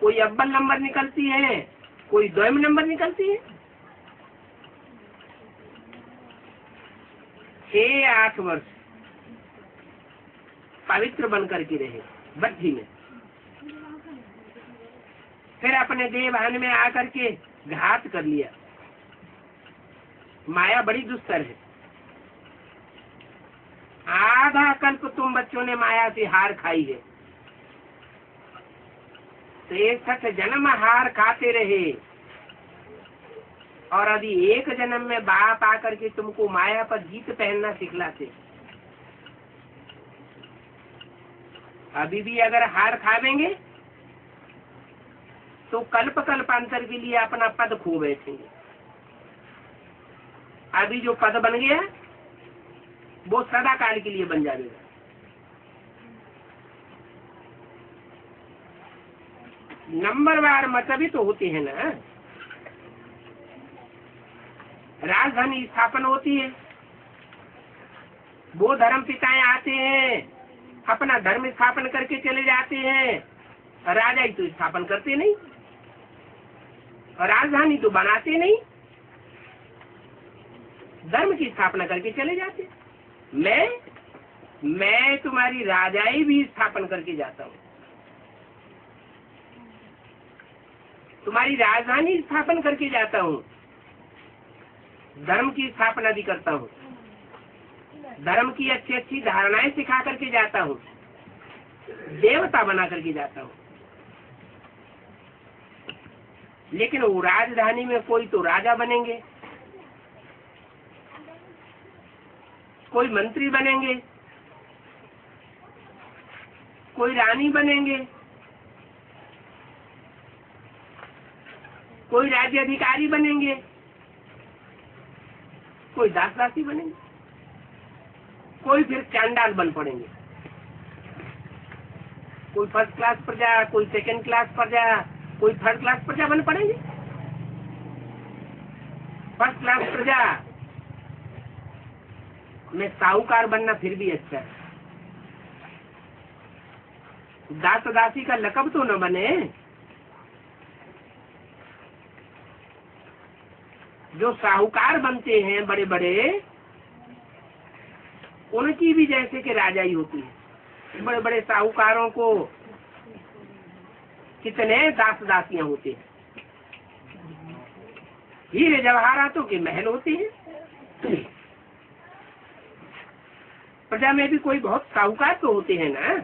कोई अव्वल नंबर निकलती है, कोई द्वयम नंबर निकलती है। 6-8 वर्ष पवित्र बन करके रहे बद्धी में, फिर अपने देवहन में आकर के घात कर लिया। माया बड़ी दुस्तर है। आधा कल्प तुम बच्चों ने माया से हार खाई है, 63 जन्म हार खाते रहे, और अभी एक जन्म में बाप आकर के तुमको माया पर जीत पहनना सिखलाते। अभी भी अगर हार खावेंगे तो कल्प कल्पांतर के लिए अपना पद खो बैठेंगे। अभी जो पद बन गया वो सदा काल के लिए बन जाएगा। नंबरवार मत भी तो होते हैं ना। राजधानी स्थापन होती है, वो धर्म पिताएं आते हैं, अपना धर्म स्थापन करके चले जाते हैं। राजा ही तो स्थापन करते नहीं, राजधानी तो बनाते नहीं, धर्म की स्थापना करके चले जाते। मैं तुम्हारी राजाई भी स्थापन करके जाता हूँ, तुम्हारी राजधानी स्थापन करके जाता हूँ, धर्म की स्थापना भी करता हूँ, धर्म की अच्छी अच्छी धारणाएं सिखा करके जाता हूँ, देवता बना करके जाता हूँ। लेकिन वो राजधानी में कोई तो राजा बनेंगे, कोई मंत्री बनेंगे, कोई रानी बनेंगे, कोई राज्य अधिकारी बनेंगे, कोई दास दासी बनेंगे, कोई फिर चांडाल बन पड़ेंगे। कोई फर्स्ट क्लास प्रजा, कोई सेकंड क्लास प्रजा, कोई थर्ड क्लास प्रजा बन पड़ेंगे। फर्स्ट क्लास प्रजा में साहूकार बनना फिर भी अच्छा है, दास दासी का लकब तो न बने। जो साहूकार बनते हैं बड़े बड़े, उनकी भी जैसे कि राजाई होती है। बड़े बड़े साहूकारों को कितने दास दासियां होते हैं, हीरे जवाहरातों के महल होते हैं। प्रजा में भी कोई बहुत साहूकार तो होते हैं ना।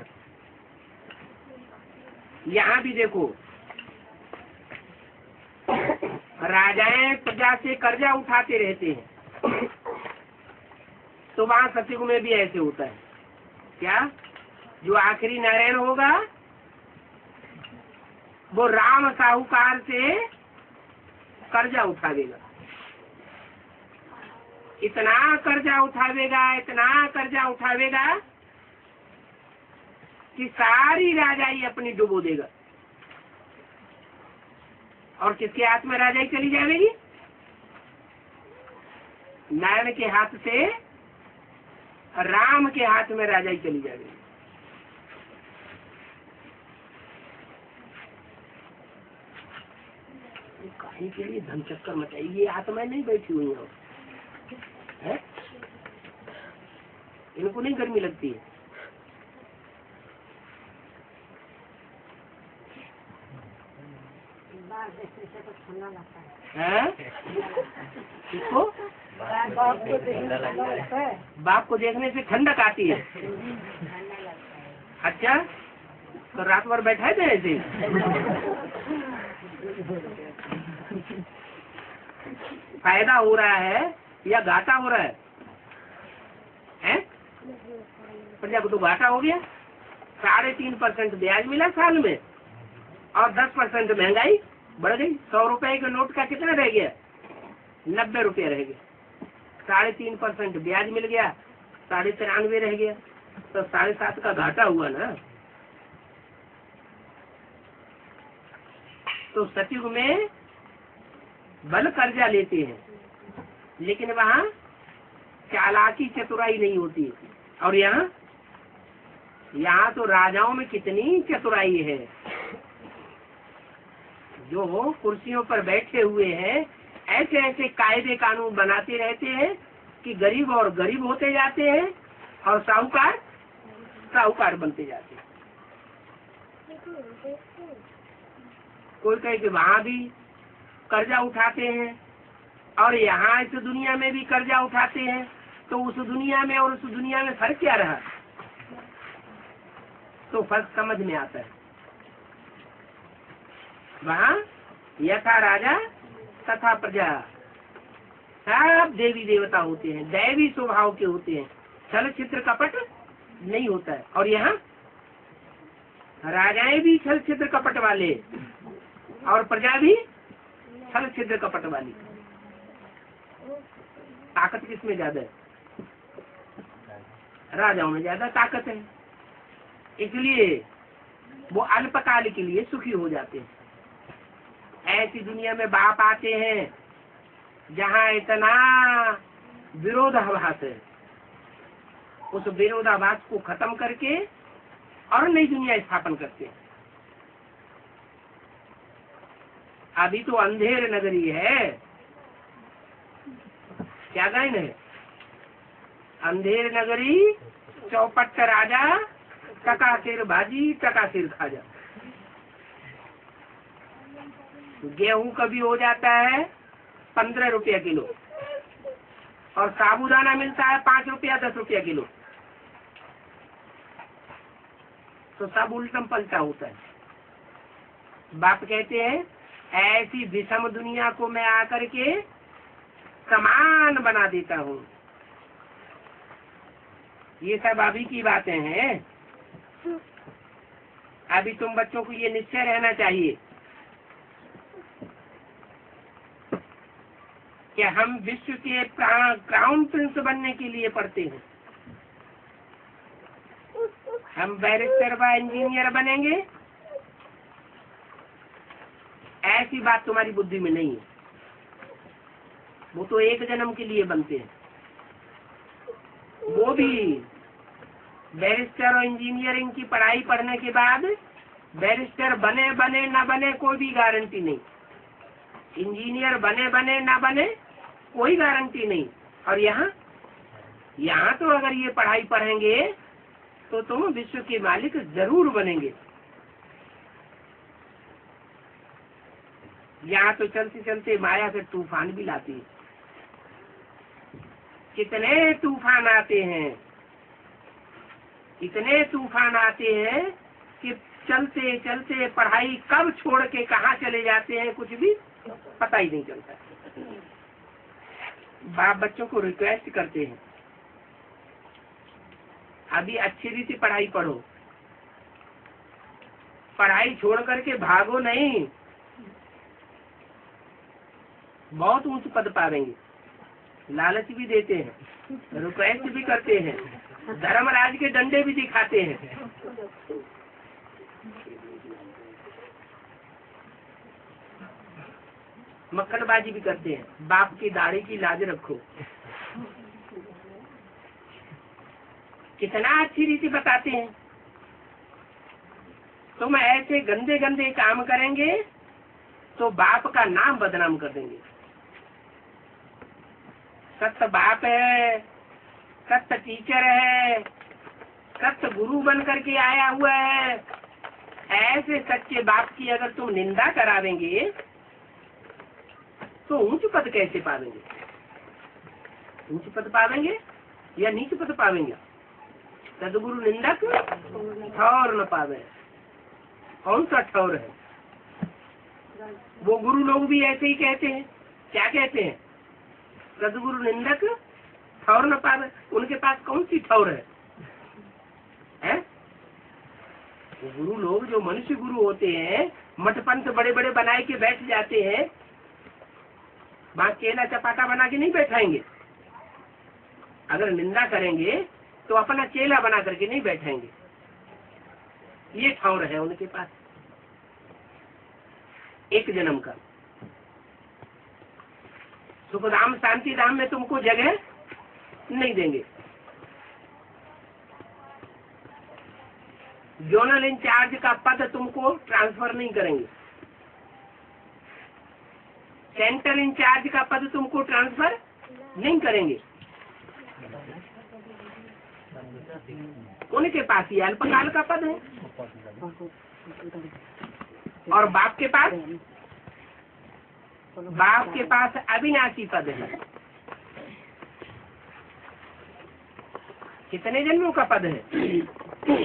यहाँ भी देखो, राजाएं प्रजा से कर्जा उठाते रहते हैं, तो वहां सतयुग में भी ऐसे होता है। क्या? जो आखिरी नारायण होगा वो राम साहूकार से कर्जा उठावेगा, इतना कर्जा उठावेगा, इतना कर्जा उठावेगा कि सारी राजाई अपनी डुबो देगा। और किसके हाथ में राजाई चली जाएगी? नारायण के हाथ से राम के हाथ में राजाई चली जाएगी। काहे के लिए धन चक्कर मचाई? ये आत्माएं नहीं बैठी हुई है? इनको नहीं गर्मी लगती है? हैं? किसको? बाप को देखने लगता है। बाप को देखने से ठंडक आती है। अच्छा, तो रात भर बैठा थे ऐसे? फायदा हो रहा है या घाटा हो रहा है? हैं? प्रजा को तो घाटा हो गया। 3.5% ब्याज मिला साल में और 10% महंगाई बढ़ गई। 100 रुपए के नोट का कितना रह गया? 90 रुपये रह गया। 3.5% ब्याज मिल गया, 93.5 रह गया, तो 7.5 का घाटा हुआ ना। तो सतयुग में बल कर्जा लेते हैं, लेकिन वहाँ चालाकी चतुराई नहीं होती। और यहाँ तो राजाओं में कितनी चतुराई है। जो कुर्सियों पर बैठे हुए हैं, ऐसे ऐसे कायदे कानून बनाते रहते हैं कि गरीब और गरीब होते जाते हैं और साहूकार साहूकार बनते जाते हैं। कोई कहे कि वहाँ भी कर्जा उठाते हैं और यहाँ इस दुनिया में भी कर्जा उठाते हैं, तो उस दुनिया में और उस दुनिया में फर्क क्या रहा? तो फर्क समझ में आता है। वहाँ यथा राजा तथा प्रजा, सब देवी देवता होते हैं, दैवी स्वभाव के होते हैं, छल छिद्र कपट नहीं होता है। और यहाँ राजाएं भी छल छिद्र कपट वाले और प्रजा भी छल छिद्र कपट वाली। ताकत किसमें ज्यादा है? राजाओं में ज्यादा ताकत है, इसलिए वो अल्पकाल के लिए सुखी हो जाते हैं। ऐसी दुनिया में बाप आते हैं जहाँ इतना विरोधाभास है, उस विरोधाभास को खत्म करके और नई दुनिया स्थापन करते हैं। अभी तो अंधेर नगरी है, क्या गायन है? अंधेर नगरी चौपट राजा, टका सिर भाजी टका सिर खाजा। गेहूं कभी हो जाता है 15 रुपया किलो और साबूदाना मिलता है 5 रुपया 10 रुपया किलो, तो सब उल्टम पलटा होता है। बाप कहते हैं ऐसी विषम दुनिया को मैं आकर के समान बना देता हूँ। ये सब अभी की बातें हैं। अभी तुम बच्चों को ये निश्चय रहना चाहिए कि हम विश्व के क्राउन प्रिंस बनने के लिए पढ़ते हैं। हम बैरिस्टर व इंजीनियर बनेंगे, ऐसी बात तुम्हारी बुद्धि में नहीं है। वो तो एक जन्म के लिए बनते हैं। वो भी बैरिस्टर और इंजीनियरिंग की पढ़ाई पढ़ने के बाद बैरिस्टर बने बने ना बने कोई भी गारंटी नहीं, इंजीनियर बने बने ना बने कोई गारंटी नहीं। और यहाँ तो अगर ये पढ़ाई पढ़ेंगे तो तुम विश्व के मालिक जरूर बनेंगे। यहाँ तो चलते चलते माया से तूफान भी लाती है। कितने तूफान आते हैं, इतने तूफान आते हैं कि चलते चलते पढ़ाई कब छोड़ के कहाँ चले जाते हैं कुछ भी पता ही नहीं चलता। बाप बच्चों को रिक्वेस्ट करते हैं अभी अच्छी रीति पढ़ाई पढ़ो, पढ़ाई छोड़ करके भागो नहीं, बहुत ऊंच पद पाएंगे। लालच भी देते हैं, रिक्वेस्ट भी करते हैं, धर्मराज के डंडे भी दिखाते हैं। मक्खनबाजी भी करते हैं, बाप की दाढ़ी की लाज रखो। कितना अच्छी रीति बताते हैं। तुम ऐसे गंदे गंदे काम करेंगे तो बाप का नाम बदनाम कर देंगे। सत्य बाप है, सत्य टीचर है, सत्य गुरु बन करके आया हुआ है। ऐसे सच्चे बाप की अगर तुम निंदा करावेंगे तो ऊंच पद कैसे पावेंगे? ऊंच पद पावेंगे या नीच पद पावेंगे? सदगुरु निंदक ठौर न पावे। कौन सा ठौर है? वो गुरु लोग भी ऐसे ही कहते हैं। क्या कहते हैं? सदगुरु निंदक ठौर न पावे। उनके पास कौन सी ठौर है? वो गुरु लोग जो मनुष्य गुरु होते हैं, मठ पंथ बड़े बड़े बनाए के बैठ जाते हैं, वहां केला चपाटा बना के नहीं बैठाएंगे। अगर निंदा करेंगे तो अपना चेला बना करके नहीं बैठाएंगे। ये ठौर है उनके पास एक जन्म का। सुखधाम शांति धाम में तुमको जगह नहीं देंगे। जोनल इंचार्ज का पद तुमको ट्रांसफर नहीं करेंगे। सेंट्रल इंचार्ज का पद तुमको ट्रांसफर नहीं करेंगे। उनके पास ही अल्पकाल का पद है। और बाप के पास अविनाशी पद है। कितने जन्मों का पद है?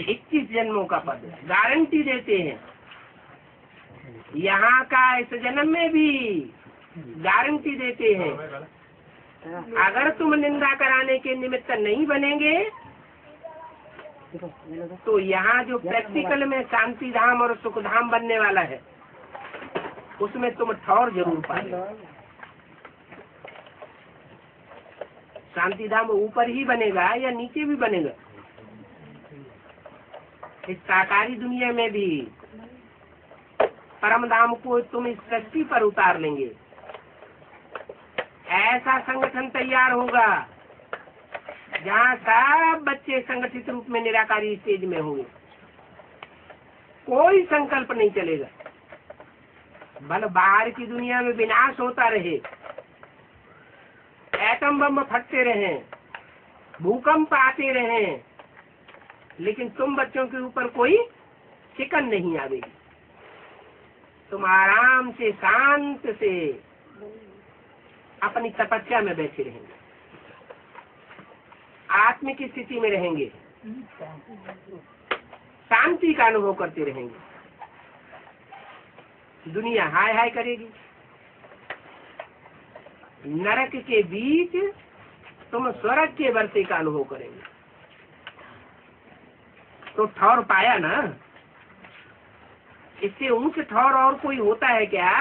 21 जन्मों का पद है। गारंटी देते हैं यहाँ का, इस जन्म में भी गारंटी देते हैं। अगर तुम निंदा कराने के निमित्त नहीं बनेंगे तो यहाँ जो प्रैक्टिकल में शांति धाम और सुख धाम बनने वाला है उसमें तुम ठौर जरूर पाएंगे। शांति धाम ऊपर ही बनेगा या नीचे भी बनेगा? इस साकारी दुनिया में भी परम धाम को तुम इस सृष्टि पर उतार लेंगे। ऐसा संगठन तैयार होगा जहाँ सब बच्चे संगठित रूप में निराकारी स्टेज में होंगे। कोई संकल्प नहीं चलेगा। भले बाहर की दुनिया में विनाश होता रहे, एटम बम फटते रहे, भूकंप आते रहे, लेकिन तुम बच्चों के ऊपर कोई शिकन नहीं आवेगी। तुम आराम से शांत से अपनी तपस्या में बैठे रहेंगे, आत्मिक स्थिति में रहेंगे, शांति का अनुभव करते रहेंगे। दुनिया हाय हाय करेगी। नरक के बीच तुम स्वर्ग के वर्षे का अनुभव करेंगे। तो ठौर पाया ना? इससे ऊंच ठौर और कोई होता है क्या?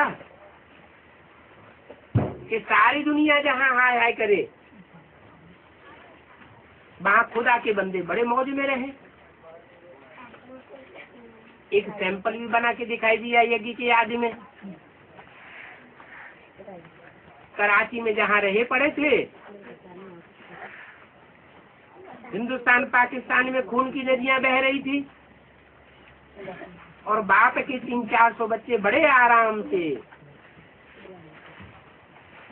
कि सारी दुनिया जहाँ हाय हाय करे, वहाँ खुदा के बंदे बड़े मौज में रहे। एक सैंपल भी बना के दिखाई दिया यज्ञ की याद में। कराची में जहाँ रहे पड़े थे, हिंदुस्तान पाकिस्तान में खून की नदियां बह रही थी और बाप के 300-400 बच्चे बड़े आराम से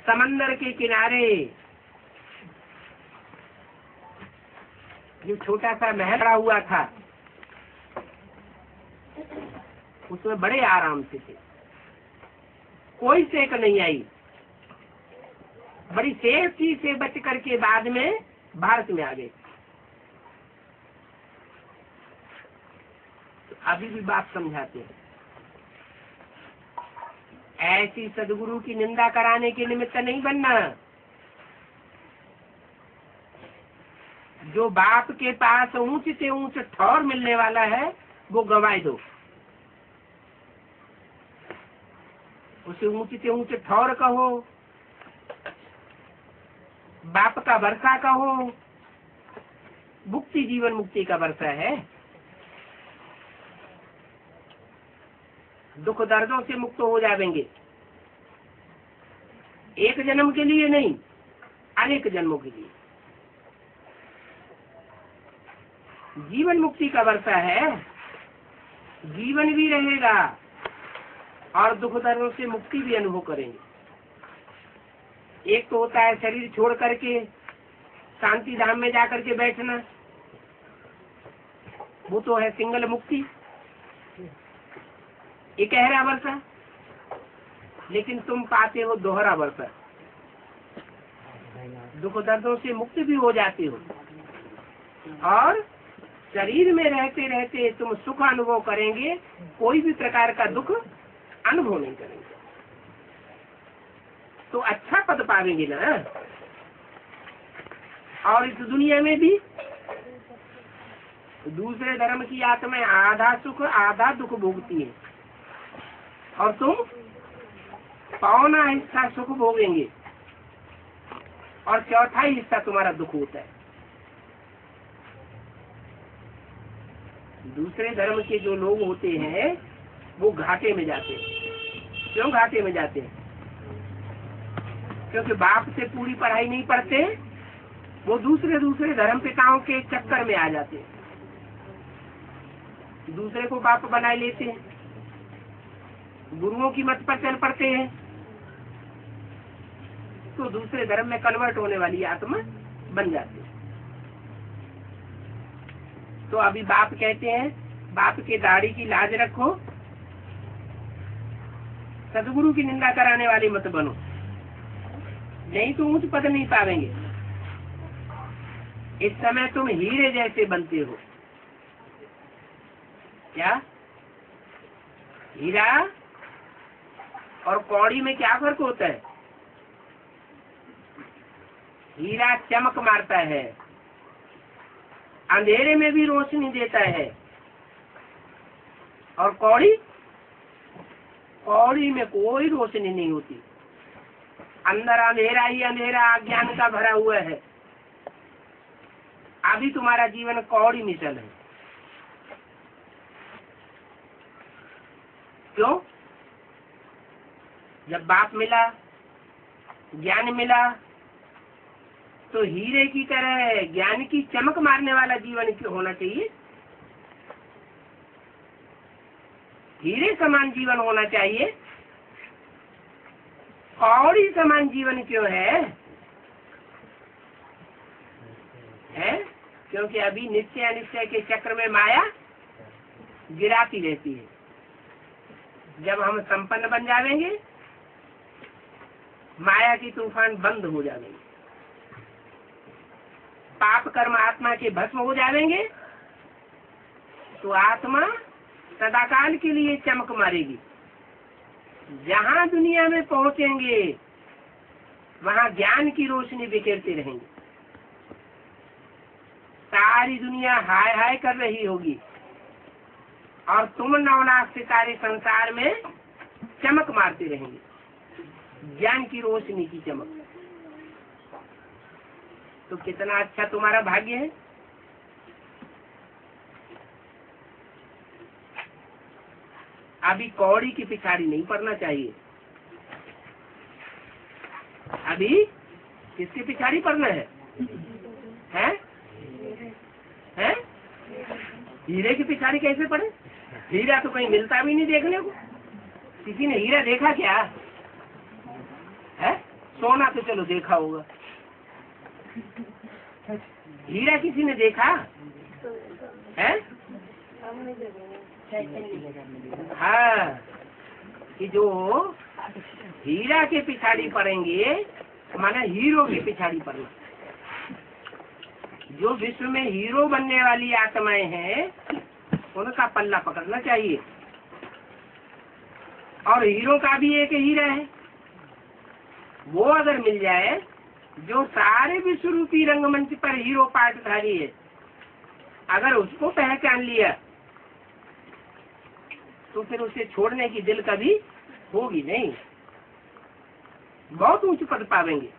समंदर के किनारे जो छोटा सा महल पड़ा हुआ था उसमें बड़े आराम से थे। कोई सेक नहीं आई। बड़ी सेफ्टी से बच करके बाद में भारत में आ गए। अभी भी बात समझाते हैं। ऐसी सदगुरु की निंदा कराने के निमित्त नहीं बनना। जो बाप के पास ऊंच से ऊंच ठौर मिलने वाला है वो गवाए दो। उसे ऊंच से ऊंच ठौर कहो, बाप का वर्षा कहो। मुक्ति जीवन मुक्ति का वर्षा है। दुख दर्दों से मुक्त हो जाएंगे। एक जन्म के लिए नहीं, अनेक जन्मों के लिए। जीवन मुक्ति का वर्षा है। जीवन भी रहेगा और दुख दर्दों से मुक्ति भी अनुभव करेंगे। एक तो होता है शरीर छोड़ करके शांति धाम में जाकर के बैठना, वो तो है सिंगल मुक्ति। एक गहरा वर्षा। लेकिन तुम पाते हो दोहरा अवसर, दुख दर्दों से मुक्त भी हो जाते हो और शरीर में रहते रहते तुम सुख अनुभव करेंगे, कोई भी प्रकार का दुख अनुभव नहीं करेंगे, तो अच्छा पद पावेंगे ना। और इस दुनिया में भी दूसरे धर्म की आत्माएं आधा सुख आधा दुख भोगती है और तुम पौना हिस्सा सुख भोगेंगे और चौथा हिस्सा तुम्हारा दुख होता है। दूसरे धर्म के जो लोग होते हैं वो घाटे में जाते हैं। क्यों घाटे में जाते हैं? क्योंकि बाप से पूरी पढ़ाई नहीं पढ़ते, वो दूसरे धर्म पिताओं के चक्कर में आ जाते हैं, दूसरे को बाप बना लेते हैं, गुरुओं की मत पर चल पड़ते हैं, तो दूसरे धर्म में कन्वर्ट होने वाली आत्मा बन जाती है। तो अभी बाप कहते हैं बाप के दाढ़ी की लाज रखो, सदगुरु की निंदा कराने वाले मत बनो, नहीं तो उच्च पद नहीं पावेंगे। इस समय तुम हीरे जैसे बनते हो। क्या हीरा और कौड़ी में क्या फर्क होता है? हीरा चमक मारता है, अंधेरे में भी रोशनी देता है, और कौड़ी में कोई रोशनी नहीं होती, अंदर अंधेरा ही अंधेरा अज्ञान का भरा हुआ है। अभी तुम्हारा जीवन कौड़ी मिसल है। क्यों? जब बाप मिला, ज्ञान मिला, तो हीरे की तरह ज्ञान की चमक मारने वाला जीवन क्यों होना चाहिए? हीरे समान जीवन होना चाहिए। कौड़ी समान जीवन क्यों है? क्योंकि अभी निश्चय अनिश्चय के चक्र में माया गिराती रहती है। जब हम संपन्न बन जाएंगे, माया की तूफान बंद हो जाएंगे, पाप कर्म आत्मा के भस्म हो जाएंगे, तो आत्मा सदाकाल के लिए चमक मारेगी। जहाँ दुनिया में पहुँचेंगे वहाँ ज्ञान की रोशनी बिखेरते रहेंगे। सारी दुनिया हाय हाय कर रही होगी और तुम 9 लाख सितारे संसार में चमक मारते रहेंगे, ज्ञान की रोशनी की चमक। तो कितना अच्छा तुम्हारा भाग्य है। अभी कौड़ी की पिछाड़ी नहीं पड़ना चाहिए। अभी किसकी पिछाड़ी पड़ना है? हैं? हीरे की पिछाड़ी कैसे पड़े? हीरा तो कहीं मिलता भी नहीं देखने को। किसी ने हीरा देखा क्या है? सोना तो चलो देखा होगा, हीरा किसी ने देखा है? हाँ, कि जो हीरा के पिछाड़ी पड़ेंगे माने हीरो के पिछाड़ी पड़ना। जो विश्व में हीरो बनने वाली आत्माएं हैं उनका पल्ला पकड़ना चाहिए। और हीरो का भी एक हीरा है, वो अगर मिल जाए, जो सारे विश्व रूपी रंगमंच पर हीरो पाटधारी है, अगर उसको पहचान लिया तो फिर उसे छोड़ने की दिल कभी होगी नहीं। बहुत ऊंच पद पावेंगे।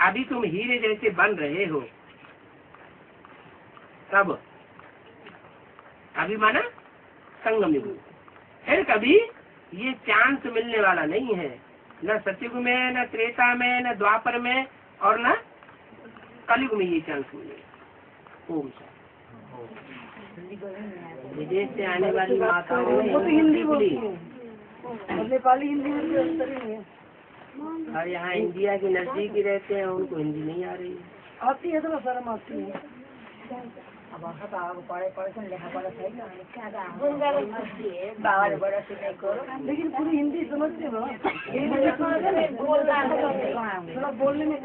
अभी तुम हीरे जैसे बन रहे हो, तब अभी माना संगम युग। फिर कभी ये चांस मिलने वाला नहीं है, न सतयुग में, न त्रेता में, न द्वापर में, और न कलयुग में ये चांस मिलेगा। ओम शांति। विदेश से आने वाली माताओं ने हिंदी बोली, नेपाली हिंदी में अंतर ही है। और यहाँ इंडिया के नजदीक ही रहते हैं, उनको हिंदी नहीं आ रही है। आती है तो शर्म आती है। अब आखा तो आगे पढ़े से लिखा पढ़ा है ना बाबा ने बड़ा से नहीं करो लेकिन पूरी हिंदी समझते हो थोड़ा बोलने में